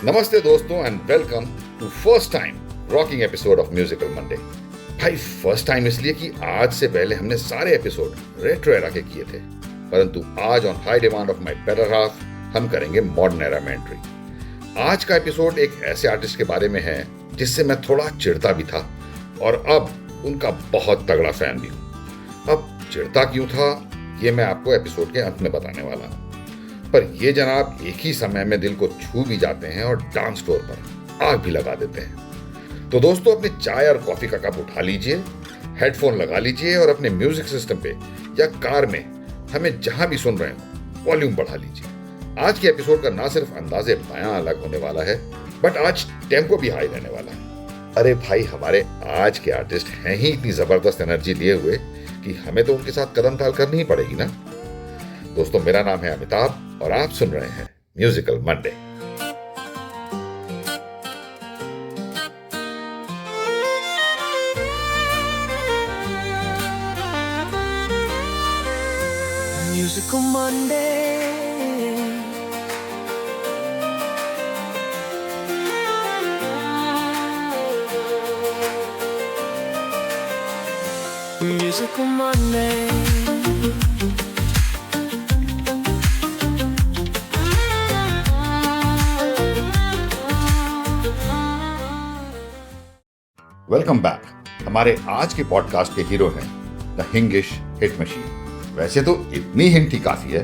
नमस्ते दोस्तों and welcome to first time rocking episode of musical Monday. भाई first time इसलिए कि आज से पहले हमने सारे एपिसोड रेट्रो एरा के किए थे, परंतु आज on high demand of my better half हम करेंगे मॉडर्न एरा में एंट्री। आज का एपिसोड एक ऐसे आर्टिस्ट के बारे में है जिससे मैं थोड़ा चिढ़ता भी था और अब उनका बहुत तगड़ा फैन भी हूं। अब चिढ़ता क्यों था ये मैं आपको एपिसोड के अंत में बताने वाला हूं, पर ये जनाब एक ही समय में दिल को छू भी जाते हैं और डांस फ्लोर पर आग भी लगा देते हैं। तो दोस्तों अपने चाय और कॉफी का कप उठा लीजिए, हेडफोन लगा लीजिए और अपने म्यूजिक सिस्टम पे या कार में हमें जहां भी सुन रहे हो वॉल्यूम बढ़ा लीजिए। आज के एपिसोड का ना सिर्फ अंदाजे बयां अलग होने वाला है, बट आज टेम्पो भी हाई रहने वाला है। अरे भाई हमारे आज के आर्टिस्ट हैं ही इतनी जबरदस्त एनर्जी लिए हुए कि हमें तो उनके साथ कदम ताल करनी ही पड़ेगी ना। दोस्तों मेरा नाम है अमिताभ और आप सुन रहे हैं musical Monday. Musical Monday. Musical Monday. Welcome back. हमारे आज के पॉडकास्ट के हीरो हैं द हिंगिश हिट मशीन। वैसे तो इतनी हिंट ही काफी है,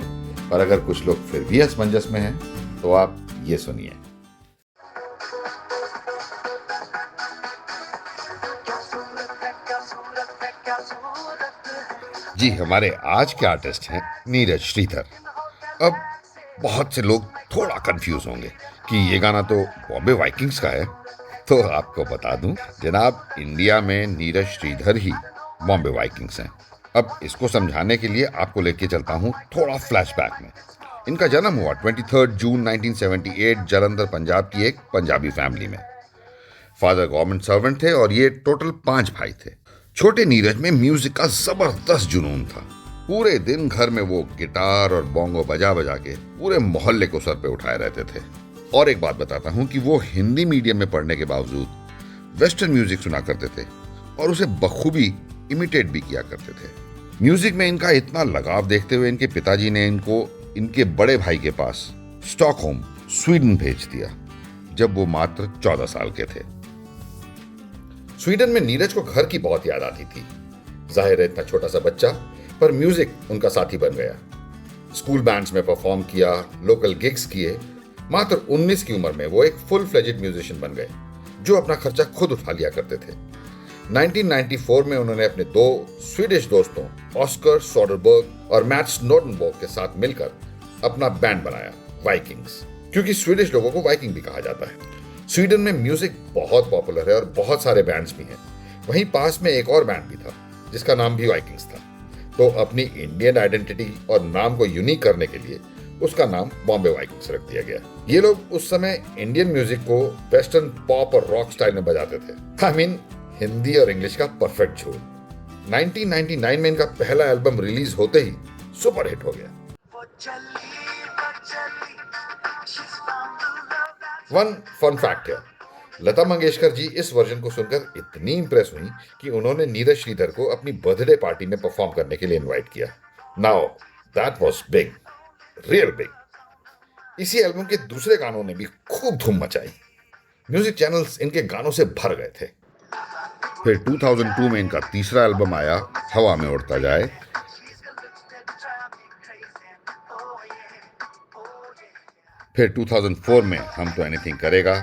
पर अगर कुछ लोग फिर भी असमंजस में हैं तो आप ये सुनिए। जी हमारे आज के आर्टिस्ट हैं नीरज श्रीधर। अब बहुत से लोग थोड़ा कंफ्यूज होंगे कि ये गाना तो बॉम्बे वाइकिंग्स का है, तो आपको बता दूं जनाब इंडिया में नीरज श्रीधर ही बॉम्बे वाइकिंग्स हैं। अब इसको समझाने के लिए आपको लेके चलता हूं थोड़ा फ्लैशबैक में। इनका जन्म हुआ 23 जून 1978 जालंधर पंजाब की एक पंजाबी फैमिली में। फादर गवर्नमेंट सर्वेंट थे और ये टोटल 5 भाई थे। छोटे नीरज में म्यूजिक का जबरदस्त जुनून था। पूरे दिन घर में वो गिटार और बोंगो बजा बजा के पूरे मोहल्ले को सर पे उठाए रहते थे। और एक बात बताता हूं कि वो हिंदी मीडियम में पढ़ने के बावजूद वेस्टर्न म्यूजिक सुना करते थे और उसे बखूबी इमिटेट भी किया करते थे। म्यूजिक में इनका इतना लगाव देखते हुए इनके पिताजी ने इनको इनके बड़े भाई के पास स्टॉकहोम स्वीडन भेज दिया जब वो मात्र 14 साल के थे। स्वीडन में नीरज को घर की बहुत याद आती थी। जाहिर है इतना छोटा सा बच्चा, पर म्यूजिक उनका साथी बन गया। स्कूल बैंड्स में परफॉर्म किया, लोकल गिग्स किए। मात्र 19 की उम्र में वो एक फुल फ्लेजेड म्यूजिशियन बन गए जो अपना खर्चा खुद उठा लिया करते थे। 1994 में उन्होंने अपने 2 स्वीडिश दोस्तों ऑस्कर सोडरबर्ग और मैट्स नोर्डनबर्ग के साथ मिलकर अपना बैंड बनाया वाइकिंग्स, क्योंकि स्वीडिश लोगों को वाइकिंग भी कहा जाता है। स्वीडन में म्यूजिक बहुत पॉपुलर है और बहुत सारे बैंड्स भी हैं। वहीं पास में एक और बैंड भी था जिसका नाम भी वाइकिंग्स था। तो अपनी इंडियन आइडेंटिटी और नाम को यूनिक करने के लिए उसका नाम बॉम्बे वाइकिंग्स रख दिया गया। ये लोग उस समय इंडियन म्यूजिक को वेस्टर्न पॉप और रॉक स्टाइल में बजाते थे। आई मीन हिंदी और इंग्लिश का परफेक्ट जोड़। 1999 में इनका पहला एल्बम रिलीज होते ही सुपर हिट हो गया। वन फन फैक्ट है, लता मंगेशकर जी इस वर्जन को सुनकर इतनी इंप्रेस हुई कि उन्होंने नीरज श्रीधर को अपनी बर्थडे पार्टी में परफॉर्म करने के लिए इनवाइट किया। Now that was big, real big. इसी एल्बम के दूसरे गानों ने भी खूब धूम मचाई। म्यूजिक चैनल्स इनके गानों से भर गए थे। फिर 2002 में इनका तीसरा एल्बम आया, हवा में उड़ता जाए। फिर 2004 में हम तो एनीथिंग करेगा।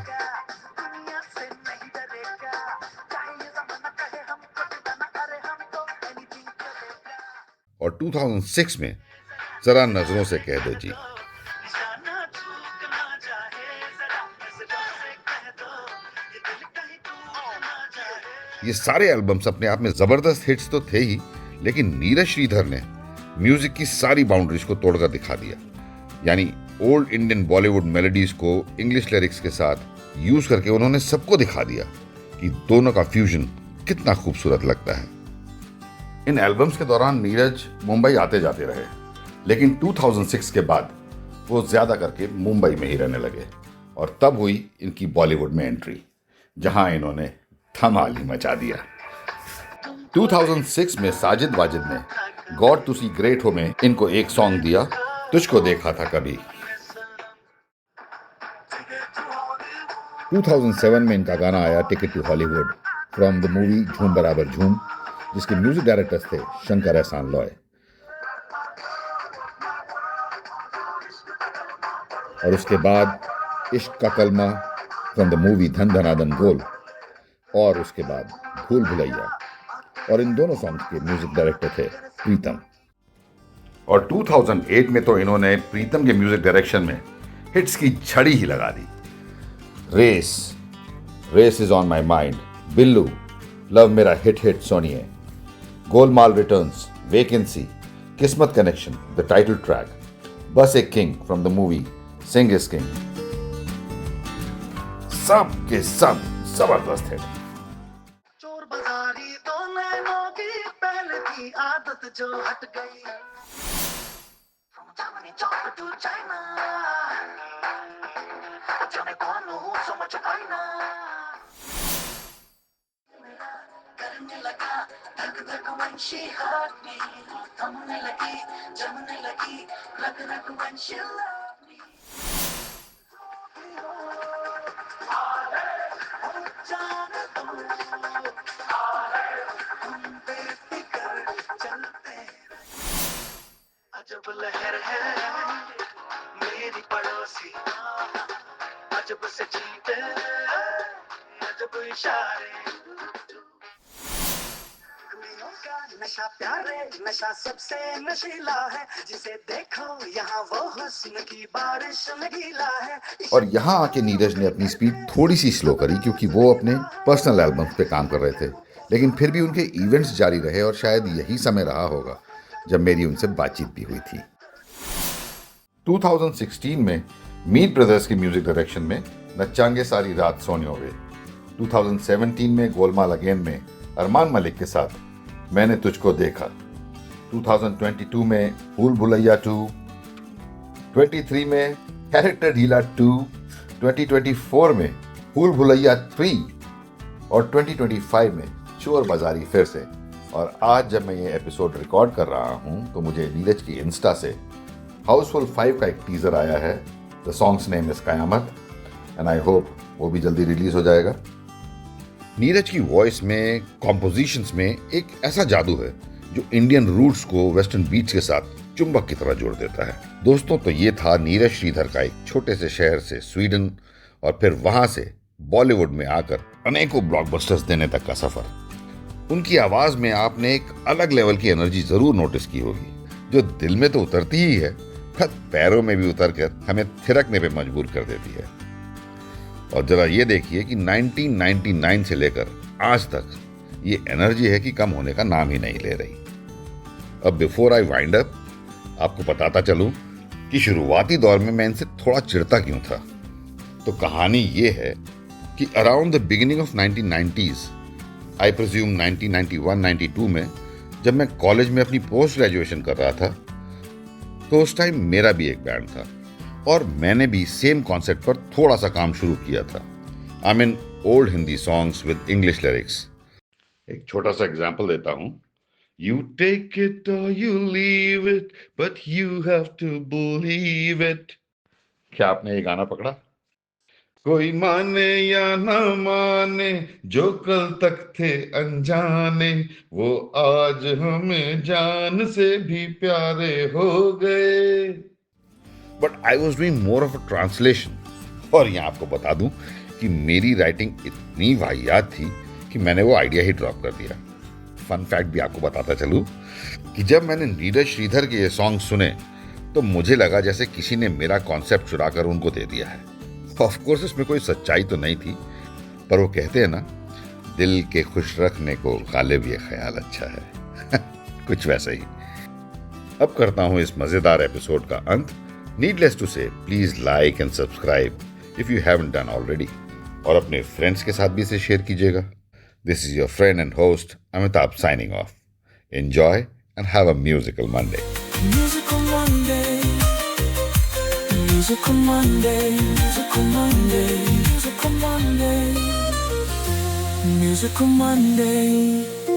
और 2006 में जरा नजरों से कह दो जी। ये सारे एल्बम्स अपने आप में जबरदस्त हिट्स तो थे ही, लेकिन नीरज श्रीधर ने म्यूजिक की सारी बाउंड्रीज को तोड़कर दिखा दिया। यानी ओल्ड इंडियन बॉलीवुड मेलोडीज को इंग्लिश लिरिक्स के साथ यूज करके उन्होंने सबको दिखा दिया कि दोनों का फ्यूजन कितना खूबसूरत लगता है। इन एल्बम्स के दौरान नीरज मुंबई आते जाते रहे, लेकिन 2006 के बाद वो ज्यादा करके मुंबई में ही रहने लगे और तब हुई इनकी बॉलीवुड में एंट्री, जहां इन्होंने धमाल ही मचा दिया। 2006 में साजिद वाजिद ने गॉड टू सी ग्रेट हो में इनको एक सॉन्ग दिया, तुझको देखा था कभी। 2007 में इनका गाना आया ticket to Hollywood from the movie Jhoom Barabar झूम, जिसके म्यूजिक डायरेक्टर्स थे शंकर एहसान लॉय। और उसके बाद इश्क का कलमा फ्रॉम द मूवी धन धना धन गोल, और उसके बाद भूल भुलैया, और इन दोनों सॉन्ग्स के म्यूजिक डायरेक्टर थे प्रीतम। और 2008 में तो इन्होंने प्रीतम के म्यूजिक डायरेक्शन में हिट्स की झड़ी ही लगा दी। Race is on my mind, Billu, love मेरा हिट हिट सोनिए, Golmaal returns, vacancy, Kismat connection, the title track, बस एक king from the movie Singh is king, सब के सब जबरदस्त हिट। चोर बाजारी तो नैनों की पहले की आदत जो हट गई। From Germany to China, जाने कौन हूँ समझ आई ना। करने लगा धक धक when she hurt me, थमने लगी जमने लगी रग रग when she loved me। जान दो हम बेफिक्र चलते रहे। अजब लहर है मेरी पड़ोसी, अजब से जीते अजब इशारे। कुड़ियों का नशा प्यारे, नशा सबसे नशीला है, जिसे देखो यहाँ वो हुस्न की बारिश में गीला है। और यहाँ आके नीरज ने अपनी स्पीड थोड़ी सी स्लो करी, क्योंकि वो अपने पर्सनल एल्बम्स पे काम कर रहे थे। लेकिन फिर भी उनके इवेंट्स जारी रहे, और शायद यही समय रहा होगा जब मेरी उनसे बातचीत भी हुई थी। 2016 में मीत ब्रदर्स के म्यूजिक डायरेक्शन में नचांगे सारी रात सोनियो वे। 2017 में गोलमाल अगेन में अरमान मलिक के साथ मैंने तुझको देखा। 2022 में भूल भुलैया 2, 23 में कैरेक्टर ढीला 2, 2024 में भूल भुलैया 3, और 2025 में चोर बाजारी फिर से। और आज जब मैं ये एपिसोड रिकॉर्ड कर रहा हूँ तो मुझे नीरज की इंस्टा से हाउसफुल 5 का एक टीजर आया है। The songs name is Qayamat, and I hope वो भी जल्दी रिलीज हो जाएगा। नीरज की वॉइस में, कॉम्पोजिशंस में एक ऐसा जादू है जो इंडियन रूट्स को वेस्टर्न बीट्स के साथ चुंबक की तरह जोड़ देता है। दोस्तों, तो ये था नीरज श्रीधर का एक छोटे से शहर से स्वीडन और फिर वहां से बॉलीवुड में आकर अनेकों ब्लॉकबस्टर्स देने तक का सफर। उनकी आवाज में आपने एक अलग लेवल की एनर्जी जरूर नोटिस की होगी, जो दिल में तो उतरती ही है, पर पैरों में भी उतरकर हमें थिरकने पे मजबूर कर देती है। और जरा ये देखिए कि 1999 से लेकर आज तक ये एनर्जी है कि कम होने का नाम ही नहीं ले रही। अब बिफोर आई वाइंड अप, आपको बताता चलूं कि शुरुआती दौर में मैं इनसे थोड़ा चिढ़ता क्यों था। तो कहानी ये है कि around the beginning of 1990s, I presume 1991-92 में, जब मैं कॉलेज में अपनी पोस्ट ग्रेजुएशन कर रहा था, तो उस टाइम मेरा भी एक बैंड था और मैंने भी सेम कॉन्सेप्ट पर थोड़ा सा काम शुरू किया था। I mean old Hindi songs with English lyrics. एक छोटा सा एग्जांपल देता हूं। You take it or you leave it, but you have to believe it। क्या आपने ये गाना पकड़ा? कोई माने या ना माने, जो कल तक थे अनजाने, वो आज हमें जान से भी प्यारे हो गए। But I was doing more of a translation. और यहाँ आपको बता दूं कि मेरी राइटिंग इतनी वाहियात थी कि मैंने वो आइडिया ही ड्रॉप कर दिया। फन फैक्ट भी आपको बताता चलूं कि जब मैंने नीरज श्रीधर के ये सॉन्ग सुने तो मुझे लगा जैसे किसी ने मेरा कॉन्सेप्ट चुरा कर उनको दे दिया है। ऑफ कोर्स इसमें कोई सच्चाई तो नहीं थी, पर वो कहते हैं ना, दिल के खुश रखने को गालिब ये ख्याल अच्छा है। कुछ वैसा ही। अब करता हूं इस मजेदार एपिसोड का अंत। नीडलेस टू से, please like and subscribe if you haven't done already, और अपने फ्रेंड्स के साथ भी इसे शेयर कीजिएगा। This is your friend and host Amitabh signing off. Enjoy and have a musical Monday. Musical Monday, Musical Monday, Musical Monday. Musical Monday.